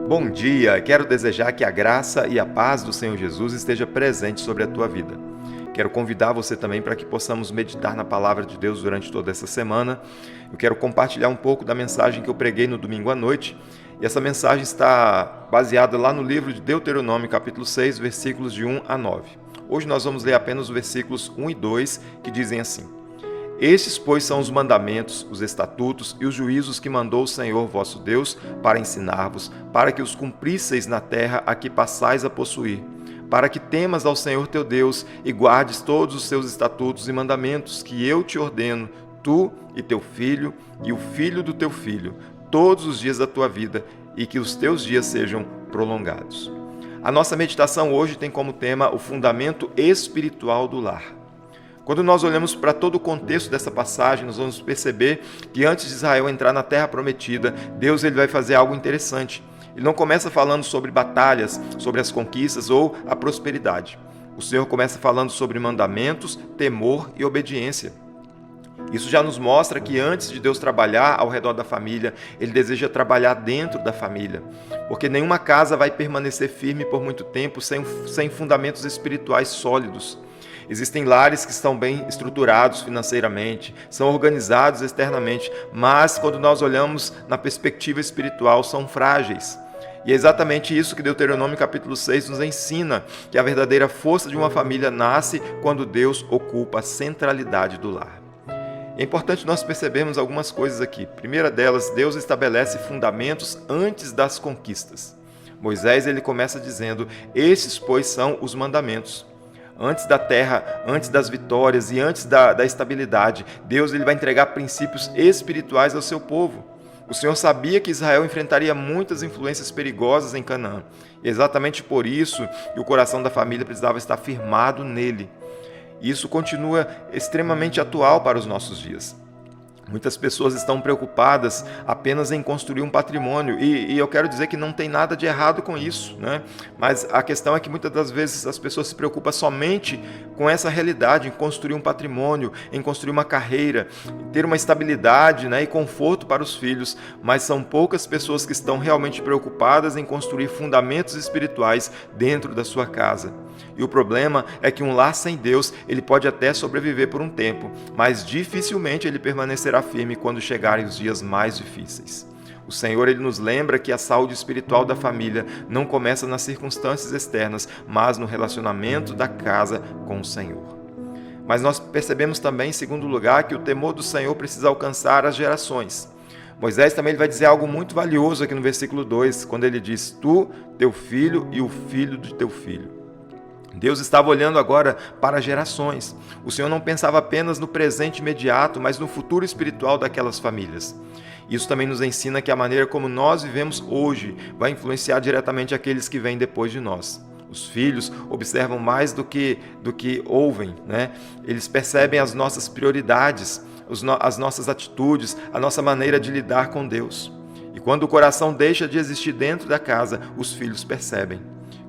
Bom dia, quero desejar que a graça e a paz do Senhor Jesus esteja presente sobre a tua vida. Quero convidar você também para que possamos meditar na palavra de Deus durante toda essa semana. Eu quero compartilhar um pouco da mensagem que eu preguei no domingo à noite. E essa mensagem está baseada lá no livro de Deuteronômio, capítulo 6, versículos de 1 a 9. Hoje nós vamos ler apenas os versículos 1 e 2, que dizem assim: Estes, pois, são os mandamentos, os estatutos e os juízos que mandou o Senhor vosso Deus para ensinar-vos, para que os cumprisseis na terra a que passais a possuir, para que temas ao Senhor teu Deus e guardes todos os seus estatutos e mandamentos que eu te ordeno, tu e teu filho e o filho do teu filho, todos os dias da tua vida, e que os teus dias sejam prolongados. A nossa meditação hoje tem como tema o fundamento espiritual do lar. Quando nós olhamos para todo o contexto dessa passagem, nós vamos perceber que antes de Israel entrar na Terra Prometida, Deus ele vai fazer algo interessante. Ele não começa falando sobre batalhas, sobre as conquistas ou a prosperidade. O Senhor começa falando sobre mandamentos, temor e obediência. Isso já nos mostra que antes de Deus trabalhar ao redor da família, Ele deseja trabalhar dentro da família. Porque nenhuma casa vai permanecer firme por muito tempo sem fundamentos espirituais sólidos. Existem lares que estão bem estruturados financeiramente, são organizados externamente, mas quando nós olhamos na perspectiva espiritual, são frágeis. E é exatamente isso que Deuteronômio capítulo 6 nos ensina, que a verdadeira força de uma família nasce quando Deus ocupa a centralidade do lar. É importante nós percebermos algumas coisas aqui. Primeira delas, Deus estabelece fundamentos antes das conquistas. Moisés ele começa dizendo: esses, pois, são os mandamentos. Antes da terra, antes das vitórias e antes da estabilidade, Deus ele vai entregar princípios espirituais ao seu povo. O Senhor sabia que Israel enfrentaria muitas influências perigosas em Canaã. E exatamente por isso que o coração da família precisava estar firmado nele. Isso continua extremamente atual para os nossos dias. Muitas pessoas estão preocupadas apenas em construir um patrimônio e eu quero dizer que não tem nada de errado com isso, né? Mas a questão é que muitas das vezes as pessoas se preocupam somente com essa realidade, em construir um patrimônio, em construir uma carreira, em ter uma estabilidade, né, e conforto para os filhos, mas são poucas pessoas que estão realmente preocupadas em construir fundamentos espirituais dentro da sua casa. E o problema é que um lar sem Deus, ele pode até sobreviver por um tempo, mas dificilmente ele permanecerá firme quando chegarem os dias mais difíceis. O Senhor ele nos lembra que a saúde espiritual da família não começa nas circunstâncias externas, mas no relacionamento da casa com o Senhor. Mas nós percebemos também, em segundo lugar, que o temor do Senhor precisa alcançar as gerações. Moisés também ele vai dizer algo muito valioso aqui no versículo 2, quando ele diz: tu, teu filho e o filho de teu filho. Deus estava olhando agora para gerações. O Senhor não pensava apenas no presente imediato, mas no futuro espiritual daquelas famílias. Isso também nos ensina que a maneira como nós vivemos hoje vai influenciar diretamente aqueles que vêm depois de nós. Os filhos observam mais do que ouvem, né? Eles percebem as nossas prioridades, as nossas atitudes, a nossa maneira de lidar com Deus. E quando o coração deixa de existir dentro da casa, os filhos percebem.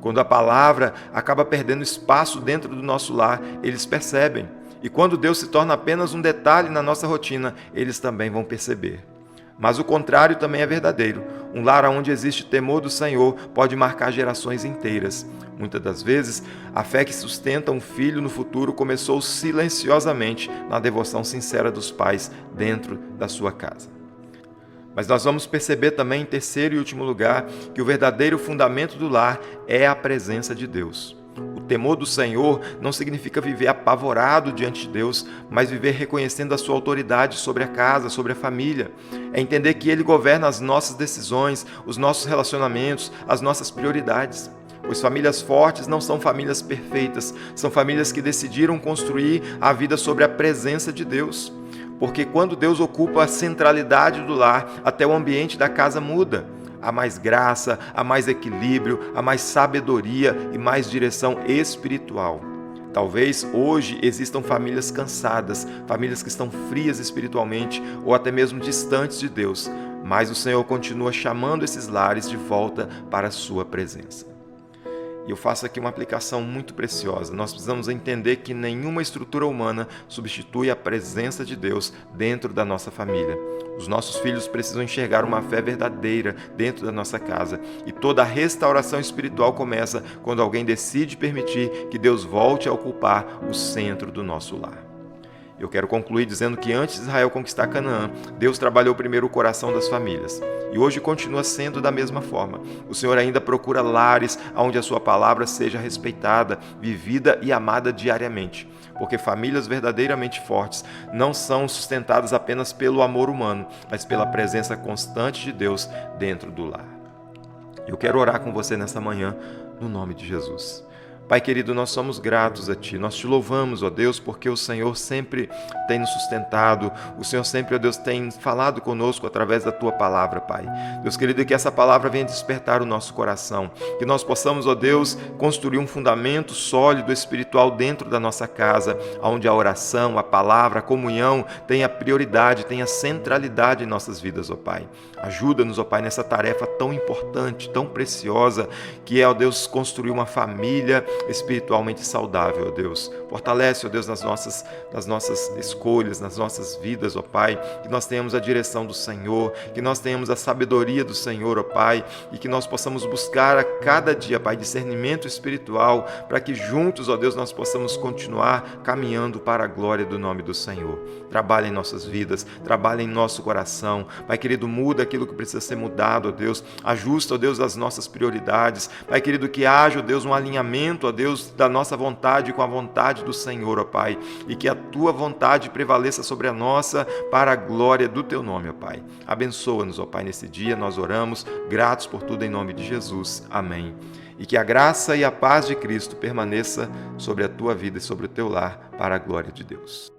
Quando a palavra acaba perdendo espaço dentro do nosso lar, eles percebem. E quando Deus se torna apenas um detalhe na nossa rotina, eles também vão perceber. Mas o contrário também é verdadeiro. Um lar onde existe temor do Senhor pode marcar gerações inteiras. Muitas das vezes, a fé que sustenta um filho no futuro começou silenciosamente na devoção sincera dos pais dentro da sua casa. Mas nós vamos perceber também, em terceiro e último lugar, que o verdadeiro fundamento do lar é a presença de Deus. O temor do Senhor não significa viver apavorado diante de Deus, mas viver reconhecendo a sua autoridade sobre a casa, sobre a família. É entender que Ele governa as nossas decisões, os nossos relacionamentos, as nossas prioridades. Pois famílias fortes não são famílias perfeitas, são famílias que decidiram construir a vida sobre a presença de Deus. Porque quando Deus ocupa a centralidade do lar, até o ambiente da casa muda. Há mais graça, há mais equilíbrio, há mais sabedoria e mais direção espiritual. Talvez hoje existam famílias cansadas, famílias que estão frias espiritualmente ou até mesmo distantes de Deus, mas o Senhor continua chamando esses lares de volta para a sua presença. E eu faço aqui uma aplicação muito preciosa. Nós precisamos entender que nenhuma estrutura humana substitui a presença de Deus dentro da nossa família. Os nossos filhos precisam enxergar uma fé verdadeira dentro da nossa casa. E toda a restauração espiritual começa quando alguém decide permitir que Deus volte a ocupar o centro do nosso lar. Eu quero concluir dizendo que antes de Israel conquistar Canaã, Deus trabalhou primeiro o coração das famílias. E hoje continua sendo da mesma forma. O Senhor ainda procura lares onde a sua palavra seja respeitada, vivida e amada diariamente. Porque famílias verdadeiramente fortes não são sustentadas apenas pelo amor humano, mas pela presença constante de Deus dentro do lar. Eu quero orar com você nessa manhã, no nome de Jesus. Pai querido, nós somos gratos a Ti, nós Te louvamos, ó Deus, porque o Senhor sempre tem nos sustentado, o Senhor sempre, ó Deus, tem falado conosco através da Tua palavra, Pai. Deus querido, que essa palavra venha despertar o nosso coração, que nós possamos, ó Deus, construir um fundamento sólido espiritual dentro da nossa casa, onde a oração, a palavra, a comunhão tenha prioridade, tenha centralidade em nossas vidas, ó Pai. Ajuda-nos, ó Pai, nessa tarefa tão importante, tão preciosa, que é, ó Deus, construir uma família espiritualmente saudável, ó Deus. Fortalece, ó Deus, nas nossas escolhas, nas nossas vidas, ó Pai, que nós tenhamos a direção do Senhor, que nós tenhamos a sabedoria do Senhor, ó Pai, e que nós possamos buscar a cada dia, Pai, discernimento espiritual, para que juntos, ó Deus, nós possamos continuar caminhando para a glória do nome do Senhor. Trabalha em nossas vidas, trabalha em nosso coração. Pai querido, muda aquilo que precisa ser mudado, ó Deus. Ajusta, ó Deus, as nossas prioridades. Pai querido, que haja, ó Deus, um alinhamento, ó Deus, da nossa vontade com a vontade do Senhor, ó Pai, e que a Tua vontade prevaleça sobre a nossa para a glória do Teu nome, ó Pai. Abençoa-nos, ó Pai, nesse dia, nós oramos, gratos por tudo em nome de Jesus. Amém. E que a graça e a paz de Cristo permaneça sobre a tua vida e sobre o teu lar para a glória de Deus.